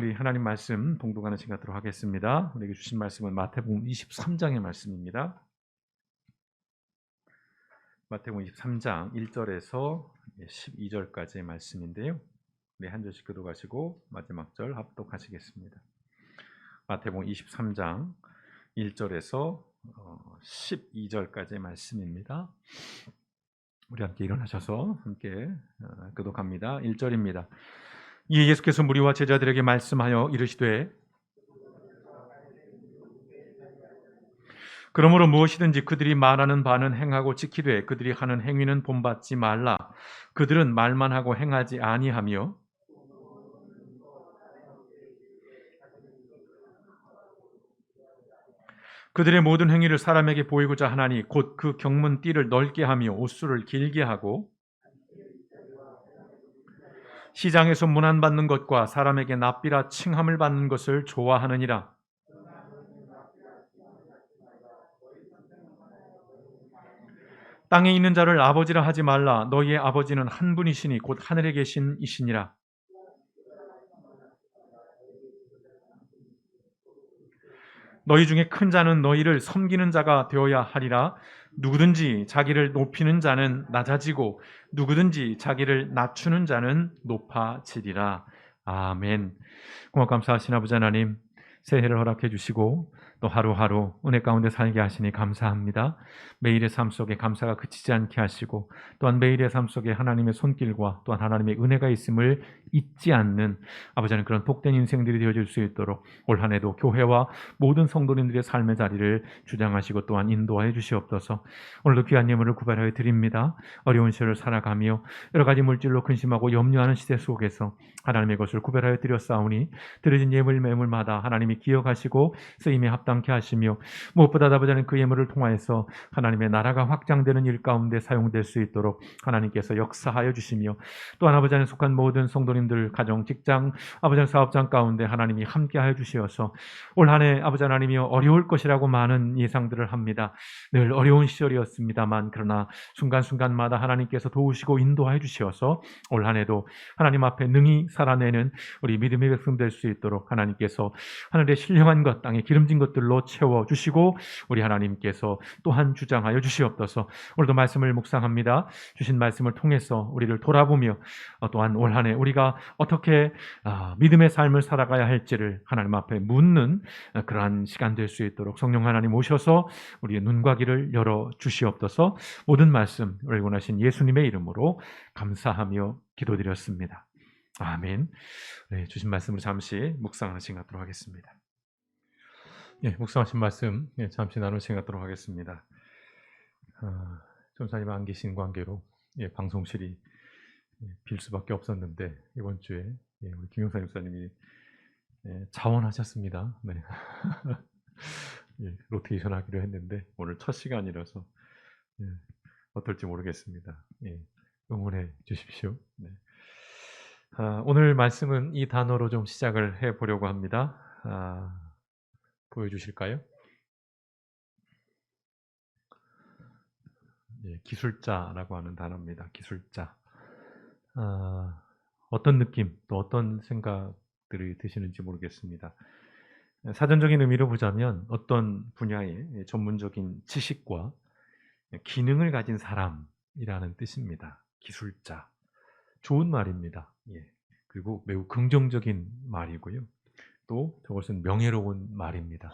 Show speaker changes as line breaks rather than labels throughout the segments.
우리 하나님 말씀 봉독하는 시간 갖도록 하겠습니다. 우리에게 주신 말씀은 마태복음 23장의 말씀입니다. 마태복음 23장 1절에서 12절까지의 말씀인데요. 네, 한 절씩 교독하시고 마지막 절 합독하시겠습니다. 마태복음 23장 1절에서 12절까지의 말씀입니다. 우리 함께 일어나셔서 함께 교독합니다. 1절입니다. 이에 예수께서 무리와 제자들에게 말씀하여 이르시되 그러므로 무엇이든지 그들이 말하는 바는 행하고 지키되 그들이 하는 행위는 본받지 말라. 그들은 말만 하고 행하지 아니하며 그들의 모든 행위를 사람에게 보이고자 하나니 곧 그 경문 띠를 넓게 하며 옷수를 길게 하고 시장에서 문안받는 것과 사람에게 납비라 칭함을 받는 것을 좋아하느니라. 땅에 있는 자를 아버지라 하지 말라. 너희의 아버지는 한 분이시니 곧 하늘에 계신 이시니라. 너희 중에 큰 자는 너희를 섬기는 자가 되어야 하리라. 누구든지 자기를 높이는 자는 낮아지고 누구든지 자기를 낮추는 자는 높아지리라. 아멘. 고맙 감사하신 아버지 하나님, 새해를 허락해 주시고 또 하루하루 은혜 가운데 살게 하시니 감사합니다. 매일의 삶 속에 감사가 그치지 않게 하시고 또한 매일의 삶 속에 하나님의 손길과 또한 하나님의 은혜가 있음을 잊지 않는 아버지 하나님, 그런 복된 인생들이 되어질 수 있도록 올 한 해도 교회와 모든 성도님들의 삶의 자리를 주장하시고 또한 인도하여 주시옵소서. 오늘도 귀한 예물을 구별하여 드립니다. 어려운 시절을 살아가며 여러 가지 물질로 근심하고 염려하는 시대 속에서 하나님의 것을 구별하여 드렸사오니 드려진 예물 매물마다 하나님이 기억하시고 쓰임에 합당케 하시며 무엇보다 아버지 하나님, 그 예물을 통하여서 하나님의 나라가 확장되는 일 가운데 사용될 수 있도록 하나님께서 역사하여 주시며 또한 아버지 하나님 속한 모든 성도님들 가정, 직장, 아버지 하나님 사업장 가운데 하나님이 함께하여 주시어서 올 한 해 아버지 하나님이 어려울 것이라고 많은 예상들을 합니다. 늘 어려운 시절이었습니다만 그러나 순간순간마다 하나님께서 도우시고 인도하여 주시어서 올 한 해도 하나님 앞에 능히 살아내는 우리 믿음의 백성 될 수 있도록 하나님께서 하늘의 신령한 것, 땅에 기름진 것들로 채워주시고 우리 하나님께서 또한 주장하여 주시옵소서. 오늘도 말씀을 묵상합니다. 주신 말씀을 통해서 우리를 돌아보며 또한 올 한 해 우리가 어떻게 믿음의 삶을 살아가야 할지를 하나님 앞에 묻는 그러한 시간 될 수 있도록 성령 하나님 오셔서 우리의 눈과 귀를 열어 주시옵소서. 모든 말씀 우리 원하신 예수님의 이름으로 감사하며 기도드렸습니다. 아멘. 네, 주신 말씀으로 잠시 묵상하는 시간 갖도록 하겠습니다. 묵상하신 말씀 잠시 나누는 시간 갖도록 하겠습니다. 전사님 안 계신 관계로 방송실이 빌 수밖에 없었는데 이번 주에 우리 김용사 목사님이 자원하셨습니다. 네. 로테이션 하기로 했는데 오늘 첫 시간이라서 어떨지 모르겠습니다. 응원해 주십시오. 네. 오늘 말씀은 이 단어로 좀 시작을 해보려고 합니다. 보여주실까요? 기술자라고 하는 단어입니다. 기술자. 어떤 느낌 또 어떤 생각들이 드시는지 모르겠습니다. 사전적인 의미로 보자면 어떤 분야의 전문적인 지식과 기능을 가진 사람이라는 뜻입니다. 기술자. 좋은 말입니다. 그리고 매우 긍정적인 말이고요. 또 저것은 명예로운 말입니다.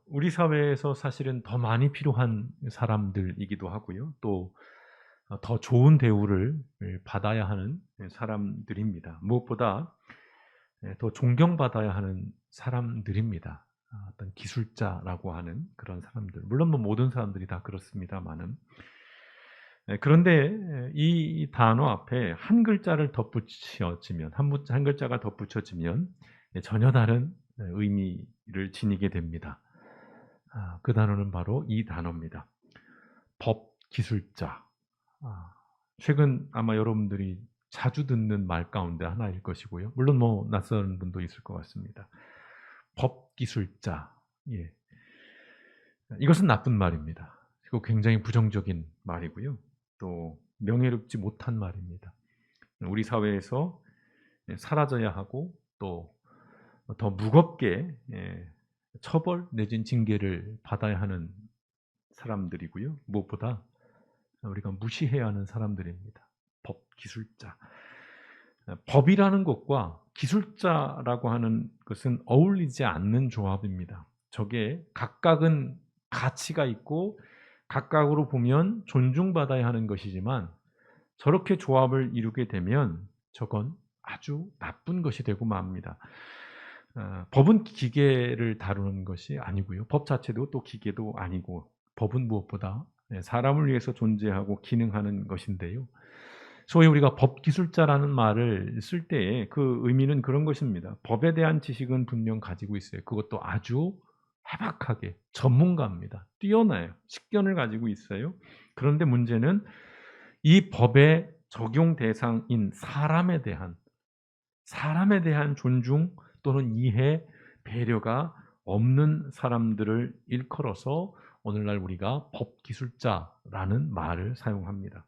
우리 사회에서 사실은 더 많이 필요한 사람들이기도 하고요. 또 더 좋은 대우를 받아야 하는 사람들입니다. 무엇보다 더 존경받아야 하는 사람들입니다. 어떤 기술자라고 하는 그런 사람들. 물론 모든 사람들이 다 그렇습니다만은. 그런데 이 단어 앞에 한 글자를 덧붙여지면, 한 글자가 덧붙여지면 전혀 다른 의미를 지니게 됩니다. 그 단어는 바로 이 단어입니다. 법기술자. 최근 아마 여러분들이 자주 듣는 말 가운데 하나일 것이고요. 물론 낯선 분도 있을 것 같습니다. 법기술자. 이것은 나쁜 말입니다. 그리고 굉장히 부정적인 말이고요. 또 명예롭지 못한 말입니다. 우리 사회에서 사라져야 하고 또 더 무겁게 처벌 내진 징계를 받아야 하는 사람들이고요. 무엇보다 우리가 무시해야 하는 사람들입니다. 법 기술자. 법이라는 것과 기술자라고 하는 것은 어울리지 않는 조합입니다. 저게 각각은 가치가 있고 각각으로 보면 존중받아야 하는 것이지만 저렇게 조합을 이루게 되면 저건 아주 나쁜 것이 되고 맙니다. 법은 기계를 다루는 것이 아니고요. 법 자체도 또 기계도 아니고 법은 무엇보다 사람을 위해서 존재하고 기능하는 것인데요. 소위 우리가 법기술자라는 말을 쓸 때에 그 의미는 그런 것입니다. 법에 대한 지식은 분명 가지고 있어요. 그것도 아주 해박하게 전문가입니다. 뛰어나요. 식견을 가지고 있어요. 그런데 문제는 이 법의 적용 대상인 사람에 대한 존중 또는 이해, 배려가 없는 사람들을 일컬어서 오늘날 우리가 법기술자라는 말을 사용합니다.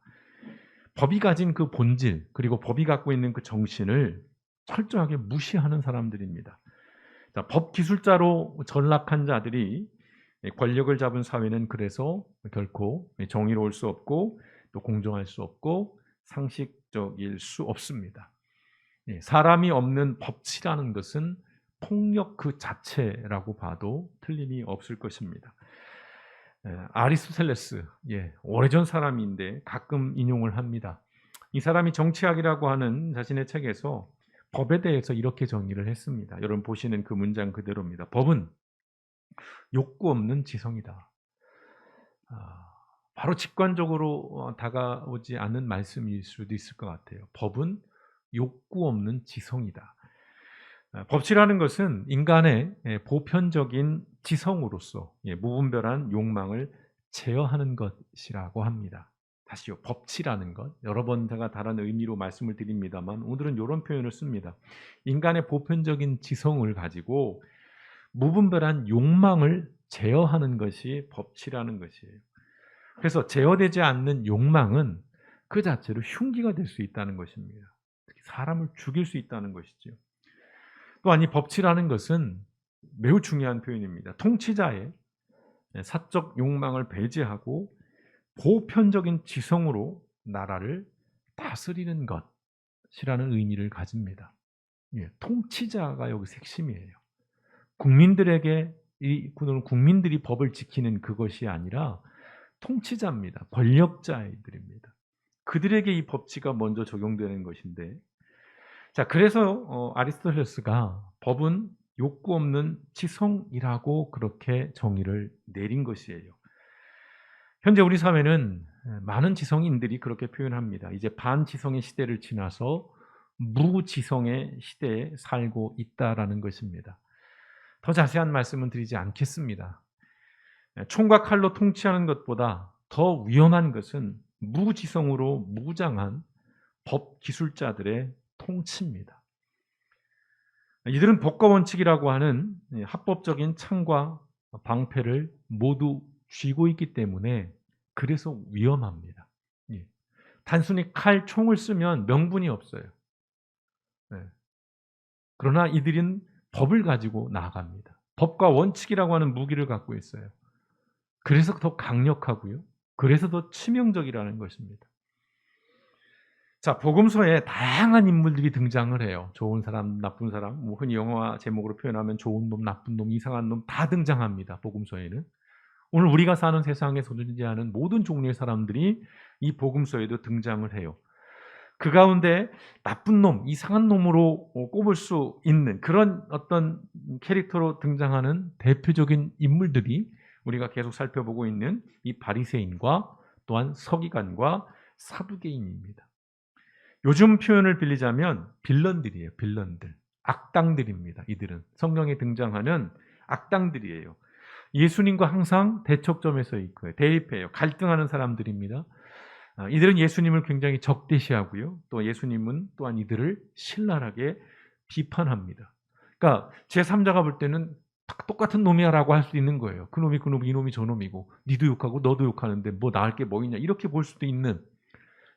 법이 가진 그 본질 그리고 법이 갖고 있는 그 정신을 철저하게 무시하는 사람들입니다. 자, 법기술자로 전락한 자들이 권력을 잡은 사회는 그래서 결코 정의로울 수 없고 또 공정할 수 없고 상식적일 수 없습니다. 사람이 없는 법치라는 것은 폭력 그 자체라고 봐도 틀림이 없을 것입니다. 아리스토텔레스, 오래전 사람인데 가끔 인용을 합니다. 이 사람이 정치학이라고 하는 자신의 책에서 법에 대해서 이렇게 정의를 했습니다. 여러분 보시는 그 문장 그대로입니다. 법은 욕구 없는 지성이다. 바로 직관적으로 다가오지 않는 말씀일 수도 있을 것 같아요. 법은 욕구 없는 지성이다. 법치라는 것은 인간의 보편적인 지성으로서 무분별한 욕망을 제어하는 것이라고 합니다. 다시요, 법치라는 것, 여러 번 제가 다른 의미로 말씀을 드립니다만 오늘은 이런 표현을 씁니다. 인간의 보편적인 지성을 가지고 무분별한 욕망을 제어하는 것이 법치라는 것이에요. 그래서 제어되지 않는 욕망은 그 자체로 흉기가 될 수 있다는 것입니다. 특히 사람을 죽일 수 있다는 것이죠. 또한 이 법치라는 것은 매우 중요한 표현입니다. 통치자의 사적 욕망을 배제하고 보편적인 지성으로 나라를 다스리는 것이라는 의미를 가집니다. 통치자가 여기서 핵심이에요. 국민들이 법을 지키는 그것이 아니라 통치자입니다. 권력자들입니다. 그들에게 이 법치가 먼저 적용되는 것인데, 자, 그래서 아리스토텔레스가 법은 욕구 없는 지성이라고 그렇게 정의를 내린 것이에요. 현재 우리 사회는 많은 지성인들이 그렇게 표현합니다. 이제 반지성의 시대를 지나서 무지성의 시대에 살고 있다라는 것입니다. 더 자세한 말씀은 드리지 않겠습니다. 총과 칼로 통치하는 것보다 더 위험한 것은 무지성으로 무장한 법기술자들의 통치입니다. 이들은 법과 원칙이라고 하는 합법적인 창과 방패를 모두 쥐고 있기 때문에 그래서 위험합니다. 단순히 칼, 총을 쓰면 명분이 없어요. 그러나 이들은 법을 가지고 나아갑니다. 법과 원칙이라고 하는 무기를 갖고 있어요. 그래서 더 강력하고요. 그래서 더 치명적이라는 것입니다. 자, 복음서에 다양한 인물들이 등장을 해요. 좋은 사람, 나쁜 사람, 흔히 영화 제목으로 표현하면 좋은 놈, 나쁜 놈, 이상한 놈 다 등장합니다. 복음서에는. 오늘 우리가 사는 세상에서 존재하는 모든 종류의 사람들이 이 복음서에도 등장을 해요. 그 가운데 나쁜 놈, 이상한 놈으로 꼽을 수 있는 그런 어떤 캐릭터로 등장하는 대표적인 인물들이 우리가 계속 살펴보고 있는 이 바리새인과 또한 서기관과 사두개인입니다. 요즘 표현을 빌리자면 빌런들이에요. 빌런들. 악당들입니다. 이들은 성경에 등장하는 악당들이에요. 예수님과 항상 대척점에 서 있고요. 대립해요. 갈등하는 사람들입니다. 이들은 예수님을 굉장히 적대시하고요. 또 예수님은 또한 이들을 신랄하게 비판합니다. 그러니까 제3자가 볼 때는 똑같은 놈이야라고 할 수 있는 거예요. 그놈이 그놈, 이놈이 저놈이고 니도 욕하고 너도 욕하는데 뭐 나을 게 뭐 있냐 이렇게 볼 수도 있는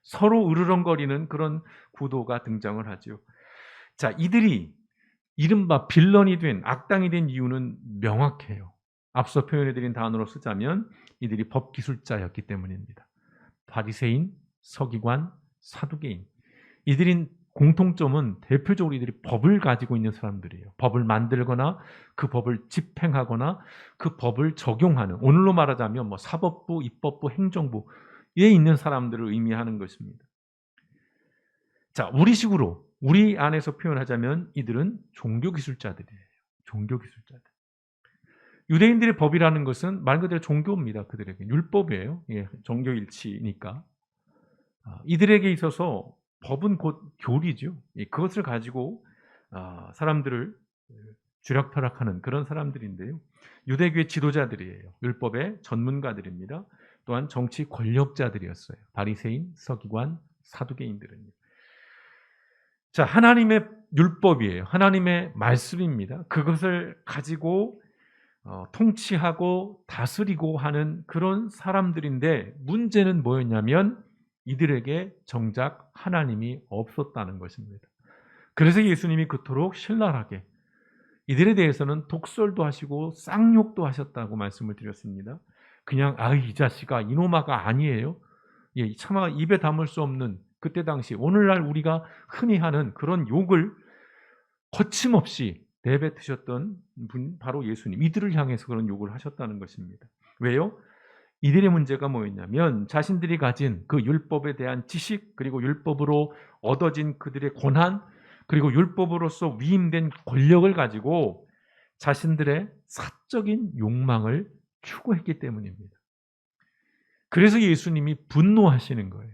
서로 으르렁거리는 그런 구도가 등장을 하죠. 자, 이들이 이른바 빌런이 된, 악당이 된 이유는 명확해요. 앞서 표현해드린 단어로 쓰자면 이들이 법기술자였기 때문입니다. 바리새인, 서기관, 사두개인. 이들인 공통점은 대표적으로 이들이 법을 가지고 있는 사람들이에요. 법을 만들거나 그 법을 집행하거나 그 법을 적용하는, 오늘로 말하자면 뭐 사법부, 입법부, 행정부에 있는 사람들을 의미하는 것입니다. 자, 우리식으로 우리 안에서 표현하자면 이들은 종교기술자들이에요. 종교기술자들. 유대인들의 법이라는 것은 말 그대로 종교입니다. 그들에게 율법이에요. 예, 종교일치니까. 이들에게 있어서 법은 곧 교리죠. 예, 그것을 가지고 사람들을 쥐락펴락하는 그런 사람들인데요. 유대교의 지도자들이에요. 율법의 전문가들입니다. 또한 정치 권력자들이었어요. 바리새인, 서기관, 사두개인들은요. 자, 하나님의 율법이에요. 하나님의 말씀입니다. 그것을 가지고 통치하고 다스리고 하는 그런 사람들인데, 문제는 뭐였냐면 이들에게 정작 하나님이 없었다는 것입니다. 그래서 예수님이 그토록 신랄하게 이들에 대해서는 독설도 하시고 쌍욕도 하셨다고 말씀을 드렸습니다. 그냥 이 자식아, 이놈아가 아니에요. 예, 차마 입에 담을 수 없는, 그때 당시 오늘날 우리가 흔히 하는 그런 욕을 거침없이 내뱉으셨던 분, 바로 예수님. 이들을 향해서 그런 욕을 하셨다는 것입니다. 왜요? 이들의 문제가 뭐였냐면 자신들이 가진 그 율법에 대한 지식, 그리고 율법으로 얻어진 그들의 권한, 그리고 율법으로서 위임된 권력을 가지고 자신들의 사적인 욕망을 추구했기 때문입니다. 그래서 예수님이 분노하시는 거예요.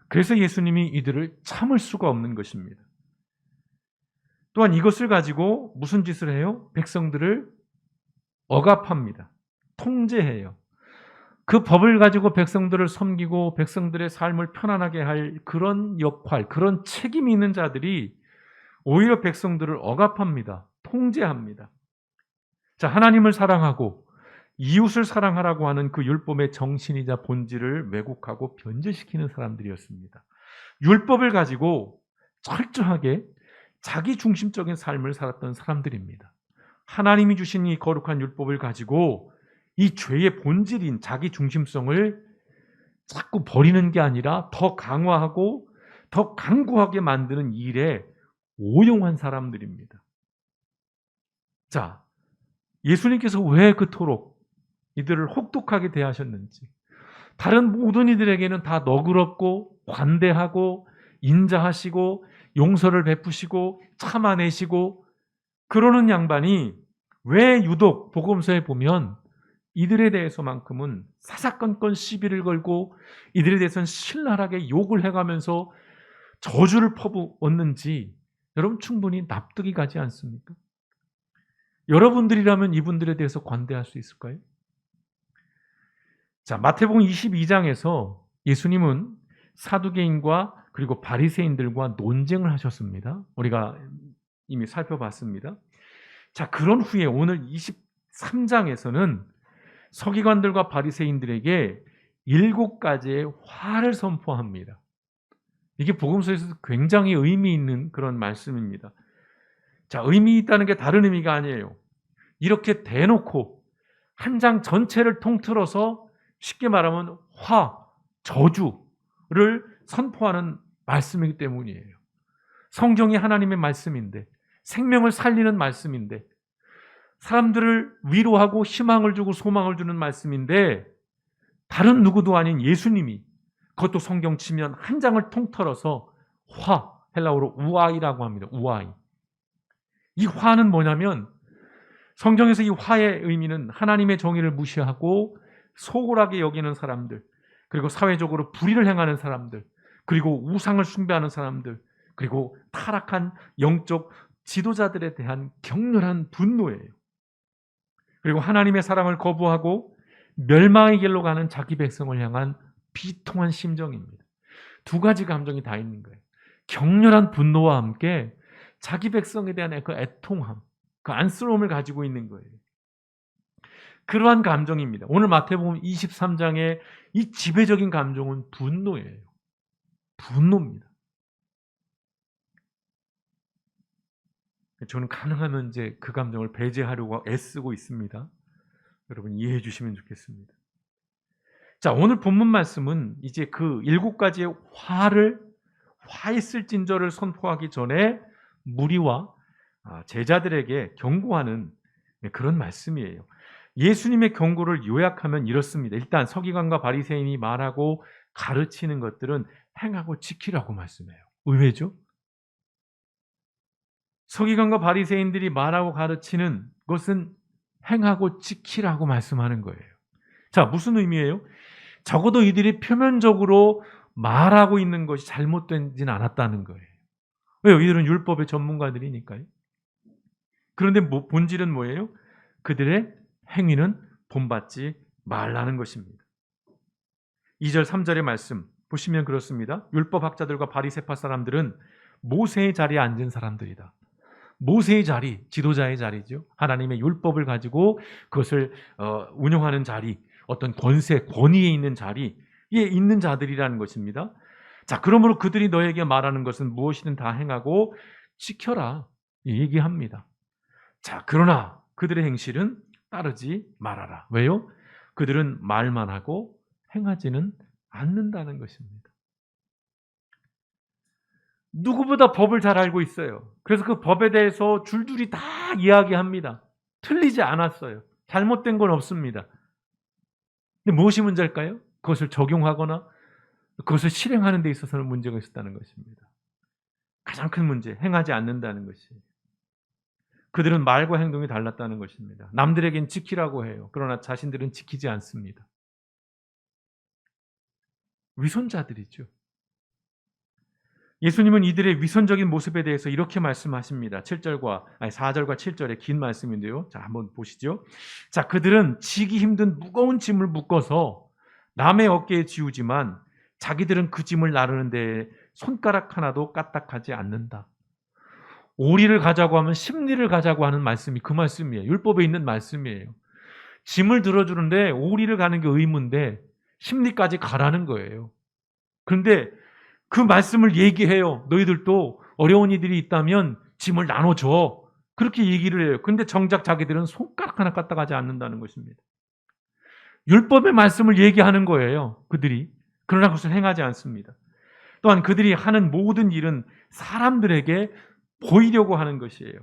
그래서 예수님이 이들을 참을 수가 없는 것입니다. 또한 이것을 가지고 무슨 짓을 해요? 백성들을 억압합니다. 통제해요. 그 법을 가지고 백성들을 섬기고 백성들의 삶을 편안하게 할 그런 역할, 그런 책임이 있는 자들이 오히려 백성들을 억압합니다. 통제합니다. 자, 하나님을 사랑하고 이웃을 사랑하라고 하는 그 율법의 정신이자 본질을 왜곡하고 변질시키는 사람들이었습니다. 율법을 가지고 철저하게 자기 중심적인 삶을 살았던 사람들입니다. 하나님이 주신 이 거룩한 율법을 가지고 이 죄의 본질인 자기 중심성을 자꾸 버리는 게 아니라 더 강화하고 더 강구하게 만드는 일에 오용한 사람들입니다. 자, 예수님께서 왜 그토록 이들을 혹독하게 대하셨는지, 다른 모든 이들에게는 다 너그럽고 관대하고 인자하시고 용서를 베푸시고 참아내시고 그러는 양반이 왜 유독 복음서에 보면 이들에 대해서만큼은 사사건건 시비를 걸고 이들에 대해서는 신랄하게 욕을 해가면서 저주를 퍼부었는지 여러분 충분히 납득이 가지 않습니까? 여러분들이라면 이분들에 대해서 관대할 수 있을까요? 자, 마태복음 22장에서 예수님은 사두개인과 그리고 바리새인들과 논쟁을 하셨습니다. 우리가 이미 살펴봤습니다. 자, 그런 후에 오늘 23장에서는 서기관들과 바리새인들에게 7가지의 화를 선포합니다. 이게 복음서에서 굉장히 의미 있는 그런 말씀입니다. 자, 의미 있다는 게 다른 의미가 아니에요. 이렇게 대놓고 한 장 전체를 통틀어서 쉽게 말하면 저주를 선포하는 말씀이기 때문이에요. 성경이 하나님의 말씀인데, 생명을 살리는 말씀인데, 사람들을 위로하고 희망을 주고 소망을 주는 말씀인데, 다른 누구도 아닌 예수님이, 그것도 성경 치면 한 장을 통틀어서 헬라어로 우아이라고 합니다. 우아이. 이 화는 뭐냐면 성경에서 이 화의 의미는 하나님의 정의를 무시하고 소홀하게 여기는 사람들, 그리고 사회적으로 불의를 행하는 사람들, 그리고 우상을 숭배하는 사람들, 그리고 타락한 영적 지도자들에 대한 격렬한 분노예요. 그리고 하나님의 사랑을 거부하고 멸망의 길로 가는 자기 백성을 향한 비통한 심정입니다. 2가지 감정이 다 있는 거예요. 격렬한 분노와 함께 자기 백성에 대한 그 애통함, 그 안쓰러움을 가지고 있는 거예요. 그러한 감정입니다. 오늘 마태복음 23장의 이 지배적인 감정은 분노예요. 분노입니다. 저는 가능하면 이제 그 감정을 배제하려고 애쓰고 있습니다. 여러분 이해해 주시면 좋겠습니다. 자, 오늘 본문 말씀은 이제 그 7가지의 화 있을진저를 선포하기 전에 무리와 제자들에게 경고하는 그런 말씀이에요. 예수님의 경고를 요약하면 이렇습니다. 일단 서기관과 바리새인이 말하고 가르치는 것들은 행하고 지키라고 말씀해요. 의외죠? 서기관과 바리새인들이 말하고 가르치는 것은 행하고 지키라고 말씀하는 거예요. 자, 무슨 의미예요? 적어도 이들이 표면적으로 말하고 있는 것이 잘못되진 않았다는 거예요. 왜요? 이들은 율법의 전문가들이니까요. 그런데 본질은 뭐예요? 그들의 행위는 본받지 말라는 것입니다. 2절 3절의 말씀 보시면 그렇습니다. 율법학자들과 바리새파 사람들은 모세의 자리에 앉은 사람들이다. 모세의 자리, 지도자의 자리죠. 하나님의 율법을 가지고 그것을 운영하는 자리, 어떤 권위에 있는 자리에 있는 자들이라는 것입니다. 자, 그러므로 그들이 너에게 말하는 것은 무엇이든 다 행하고 지켜라 얘기합니다. 자, 그러나 그들의 행실은 따르지 말아라. 왜요? 그들은 말만 하고 행하지는 않는다는 것입니다. 누구보다 법을 잘 알고 있어요. 그래서 그 법에 대해서 줄줄이 다 이야기합니다. 틀리지 않았어요. 잘못된 건 없습니다. 근데 무엇이 문제일까요? 그것을 적용하거나 그것을 실행하는 데 있어서는 문제가 있었다는 것입니다. 가장 큰 문제, 행하지 않는다는 것이. 그들은 말과 행동이 달랐다는 것입니다. 남들에겐 지키라고 해요. 그러나 자신들은 지키지 않습니다. 위선자들이죠. 예수님은 이들의 위선적인 모습에 대해서 이렇게 말씀하십니다. 4절과 7절의 긴 말씀인데요. 자, 한번 보시죠. 자, 그들은 지기 힘든 무거운 짐을 묶어서 남의 어깨에 지우지만 자기들은 그 짐을 나르는 데 손가락 하나도 까딱하지 않는다. 오리를 가자고 하면 십리를 가자고 하는 말씀이 그 말씀이에요. 율법에 있는 말씀이에요. 짐을 들어주는데 오리를 가는 게 의무인데 십리까지 가라는 거예요. 그런데 그 말씀을 얘기해요. 너희들도 어려운 이들이 있다면 짐을 나눠줘. 그렇게 얘기를 해요. 그런데 정작 자기들은 손가락 하나 까딱하지 않는다는 것입니다. 율법의 말씀을 얘기하는 거예요. 그들이. 그러나 그것을 행하지 않습니다. 또한 그들이 하는 모든 일은 사람들에게 보이려고 하는 것이에요.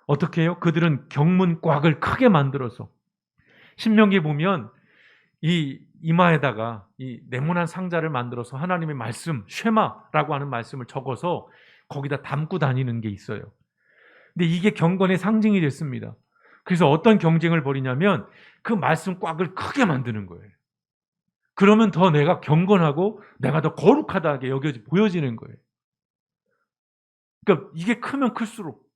어떻게 해요? 그들은 경문곽을 크게 만들어서 신명기에 보면 이 이마에다가 이 네모난 상자를 만들어서 하나님의 말씀, 쉐마라고 하는 말씀을 적어서 거기다 담고 다니는 게 있어요. 근데 이게 경건의 상징이 됐습니다. 그래서 어떤 경쟁을 벌이냐면 그 말씀 꽉을 크게 만드는 거예요. 그러면 더 내가 경건하고 내가 더 거룩하다게 보여지는 거예요. 그러니까 이게 크면 클수록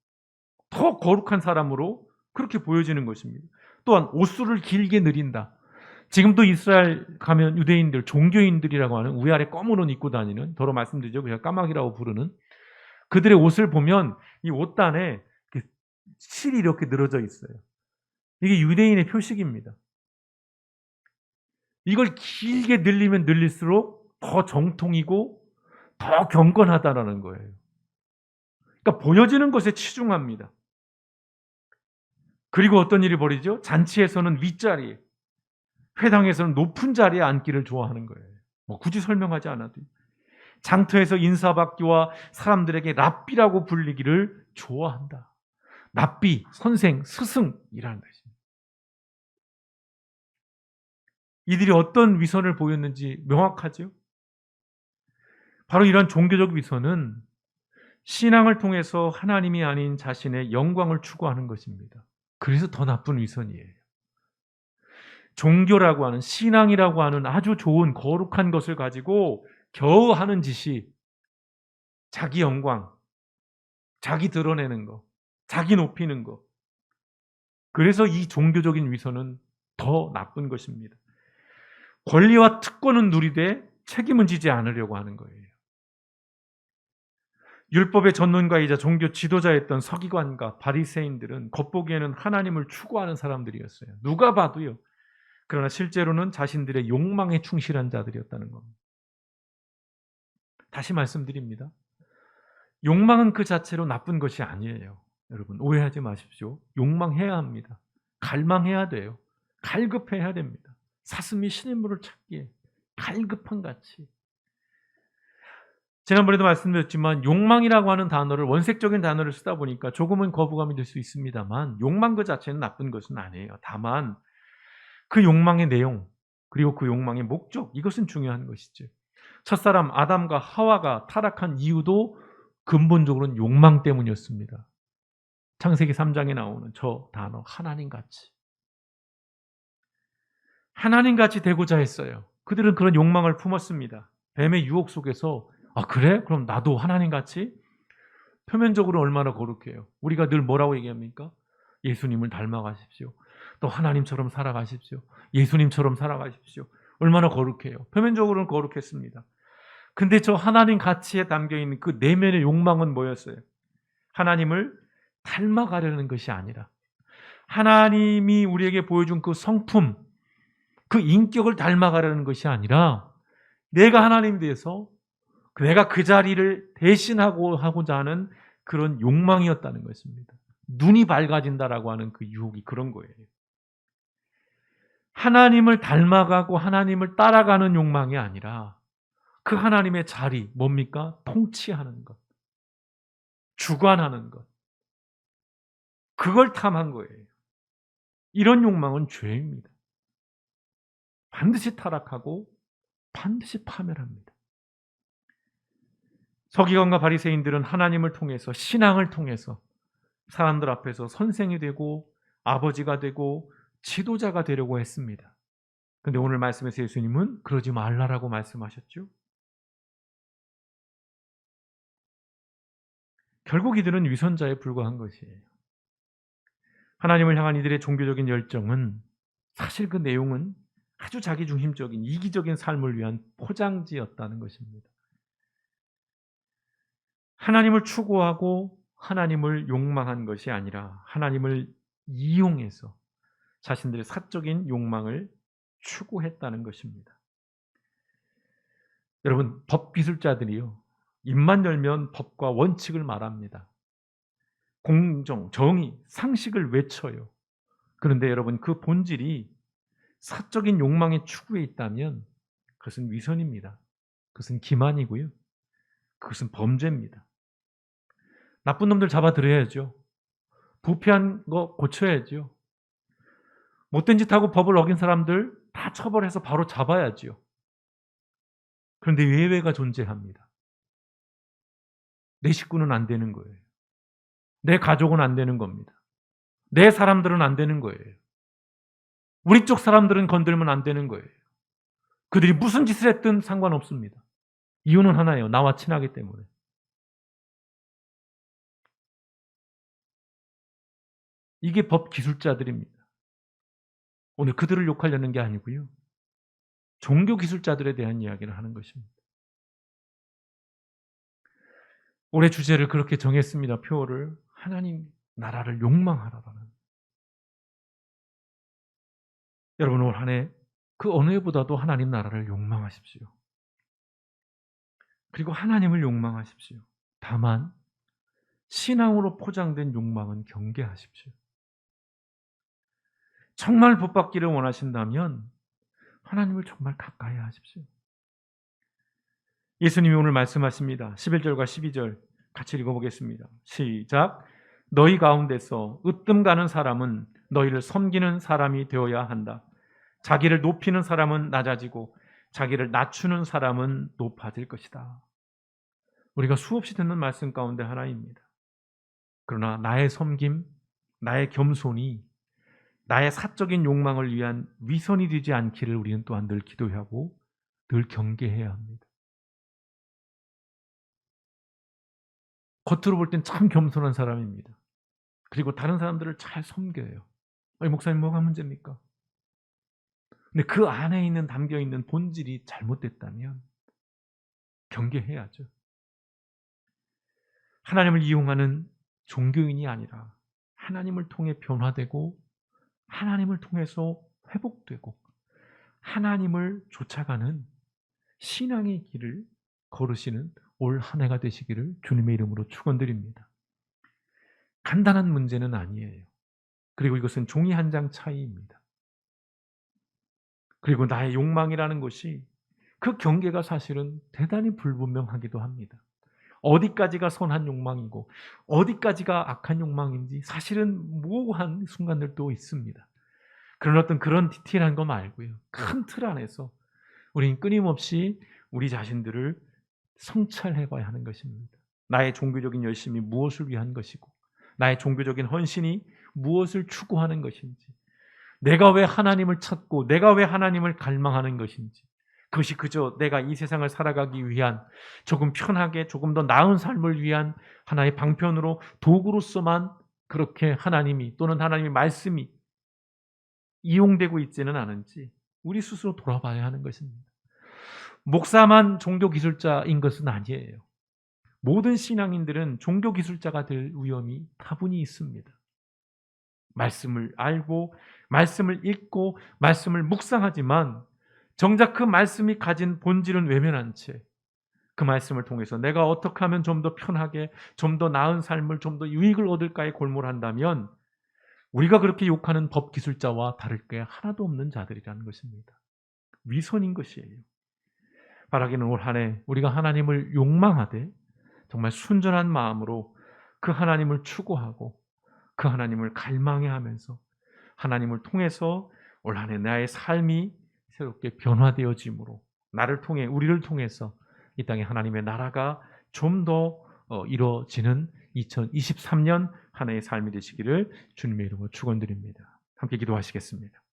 더 거룩한 사람으로 그렇게 보여지는 것입니다. 또한 옷수를 길게 늘린다. 지금도 이스라엘 가면 유대인들, 종교인들이라고 하는 위아래 검은 옷 입고 다니는, 더러 말씀드리죠. 그냥 까마귀라고 부르는 그들의 옷을 보면 이 옷단에 실이 이렇게 늘어져 있어요. 이게 유대인의 표식입니다. 이걸 길게 늘리면 늘릴수록 더 정통이고 더 경건하다라는 거예요. 그러니까 보여지는 것에 치중합니다. 그리고 어떤 일이 벌이죠? 잔치에서는 윗자리, 회당에서는 높은 자리에 앉기를 좋아하는 거예요. 뭐 굳이 설명하지 않아도. 장터에서 인사받기와 사람들에게 랍비라고 불리기를 좋아한다. 랍비, 선생, 스승이라는 것입니다. 이들이 어떤 위선을 보였는지 명확하죠? 바로 이런 종교적 위선은 신앙을 통해서 하나님이 아닌 자신의 영광을 추구하는 것입니다. 그래서 더 나쁜 위선이에요. 종교라고 하는, 신앙이라고 하는 아주 좋은 거룩한 것을 가지고 겨우 하는 짓이 자기 영광, 자기 드러내는 거, 자기 높이는 거. 그래서 이 종교적인 위선은 더 나쁜 것입니다. 권리와 특권은 누리되 책임은 지지 않으려고 하는 거예요. 율법의 전문가이자 종교 지도자였던 서기관과 바리새인들은 겉보기에는 하나님을 추구하는 사람들이었어요. 누가 봐도요. 그러나 실제로는 자신들의 욕망에 충실한 자들이었다는 겁니다. 다시 말씀드립니다. 욕망은 그 자체로 나쁜 것이 아니에요. 여러분 오해하지 마십시오. 욕망해야 합니다. 갈망해야 돼요. 갈급해야 됩니다. 사슴이 시냇물을 찾기에 갈급한 같이. 지난번에도 말씀드렸지만 욕망이라고 하는 단어를 원색적인 단어를 쓰다 보니까 조금은 거부감이 들 수 있습니다만 욕망 그 자체는 나쁜 것은 아니에요. 다만 그 욕망의 내용 그리고 그 욕망의 목적 이것은 중요한 것이죠. 첫사람 아담과 하와가 타락한 이유도 근본적으로는 욕망 때문이었습니다. 창세기 3장에 나오는 저 단어 하나님같이. 하나님같이 되고자 했어요. 그들은 그런 욕망을 품었습니다. 뱀의 유혹 속에서 그래? 그럼 나도 하나님같이? 표면적으로 얼마나 거룩해요. 우리가 늘 뭐라고 얘기합니까? 예수님을 닮아가십시오. 또 하나님처럼 살아가십시오. 예수님처럼 살아가십시오. 얼마나 거룩해요. 표면적으로는 거룩했습니다. 근데 저 하나님 가치에 담겨있는 그 내면의 욕망은 뭐였어요? 하나님을 닮아가려는 것이 아니라 하나님이 우리에게 보여준 그 성품, 그 인격을 닮아가려는 것이 아니라 내가 하나님 돼서 내가 그 자리를 대신하고자 하는 그런 욕망이었다는 것입니다. 눈이 밝아진다라고 하는 그 유혹이 그런 거예요. 하나님을 닮아가고 하나님을 따라가는 욕망이 아니라 그 하나님의 자리, 뭡니까? 통치하는 것, 주관하는 것. 그걸 탐한 거예요. 이런 욕망은 죄입니다. 반드시 타락하고 반드시 파멸합니다. 서기관과 바리새인들은 하나님을 통해서 신앙을 통해서 사람들 앞에서 선생이 되고 아버지가 되고 지도자가 되려고 했습니다. 그런데 오늘 말씀에서 예수님은 그러지 말라라고 말씀하셨죠. 결국 이들은 위선자에 불과한 것이에요. 하나님을 향한 이들의 종교적인 열정은 사실 그 내용은 아주 자기중심적인 이기적인 삶을 위한 포장지였다는 것입니다. 하나님을 추구하고 하나님을 욕망한 것이 아니라 하나님을 이용해서 자신들의 사적인 욕망을 추구했다는 것입니다. 여러분, 법기술자들이요, 입만 열면 법과 원칙을 말합니다. 공정, 정의, 상식을 외쳐요. 그런데 여러분, 그 본질이 사적인 욕망의 추구에 있다면 그것은 위선입니다. 그것은 기만이고요. 그것은 범죄입니다. 나쁜 놈들 잡아들여야죠. 부패한 거 고쳐야죠. 못된 짓 하고 법을 어긴 사람들 다 처벌해서 바로 잡아야죠. 그런데 예외가 존재합니다. 내 식구는 안 되는 거예요. 내 가족은 안 되는 겁니다. 내 사람들은 안 되는 거예요. 우리 쪽 사람들은 건들면 안 되는 거예요. 그들이 무슨 짓을 했든 상관없습니다. 이유는 하나예요. 나와 친하기 때문에. 이게 법 기술자들입니다. 오늘 그들을 욕하려는 게 아니고요. 종교 기술자들에 대한 이야기를 하는 것입니다. 올해 주제를 그렇게 정했습니다. 표어를. 하나님 나라를 욕망하라라는. 여러분 올 한 해 그 어느 해보다도 하나님 나라를 욕망하십시오. 그리고 하나님을 욕망하십시오. 다만 신앙으로 포장된 욕망은 경계하십시오. 정말 복받기를 원하신다면 하나님을 정말 가까이 하십시오. 예수님이 오늘 말씀하십니다. 11절과 12절 같이 읽어보겠습니다. 시작. 너희 가운데서 으뜸 가는 사람은 너희를 섬기는 사람이 되어야 한다. 자기를 높이는 사람은 낮아지고 자기를 낮추는 사람은 높아질 것이다. 우리가 수없이 듣는 말씀 가운데 하나입니다. 그러나 나의 섬김, 나의 겸손이 나의 사적인 욕망을 위한 위선이 되지 않기를 우리는 또한 늘 기도하고 늘 경계해야 합니다. 겉으로 볼 땐 참 겸손한 사람입니다. 그리고 다른 사람들을 잘 섬겨요. 아니, 목사님 뭐가 문제입니까? 근데 그 안에 있는 담겨 있는 본질이 잘못됐다면 경계해야죠. 하나님을 이용하는 종교인이 아니라 하나님을 통해 변화되고 하나님을 통해서 회복되고 하나님을 쫓아가는 신앙의 길을 걸으시는 올 한 해가 되시기를 주님의 이름으로 축원드립니다. 간단한 문제는 아니에요. 그리고 이것은 종이 한 장 차이입니다. 그리고 나의 욕망이라는 것이 그 경계가 사실은 대단히 불분명하기도 합니다. 어디까지가 선한 욕망이고 어디까지가 악한 욕망인지 사실은 모호한 순간들도 있습니다. 그런 어떤 그런 디테일한 거 말고요. 큰 틀 안에서 우리는 끊임없이 우리 자신들을 성찰해 봐야 하는 것입니다. 나의 종교적인 열심이 무엇을 위한 것이고 나의 종교적인 헌신이 무엇을 추구하는 것인지, 내가 왜 하나님을 찾고 내가 왜 하나님을 갈망하는 것인지, 그것이 그저 내가 이 세상을 살아가기 위한 조금 편하게 조금 더 나은 삶을 위한 하나의 방편으로 도구로서만 그렇게 하나님이 또는 하나님의 말씀이 이용되고 있지는 않은지 우리 스스로 돌아봐야 하는 것입니다. 목사만 종교 기술자인 것은 아니에요. 모든 신앙인들은 종교 기술자가 될 위험이 다분히 있습니다. 말씀을 알고 말씀을 읽고 말씀을 묵상하지만 정작 그 말씀이 가진 본질은 외면한 채 그 말씀을 통해서 내가 어떻게 하면 좀 더 편하게 좀 더 나은 삶을 좀 더 유익을 얻을까에 골몰한다면 우리가 그렇게 욕하는 법 기술자와 다를 게 하나도 없는 자들이라는 것입니다. 위선인 것이에요. 바라기는 올 한 해 우리가 하나님을 욕망하되 정말 순전한 마음으로 그 하나님을 추구하고 그 하나님을 갈망해 하면서 하나님을 통해서 올 한 해 나의 삶이 새롭게 변화되어짐으로 나를 통해 우리를 통해서 이 땅에 하나님의 나라가 좀 더 이루어지는 2023년 한 해의 삶이 되시기를 주님의 이름으로 축원드립니다. 함께 기도하시겠습니다.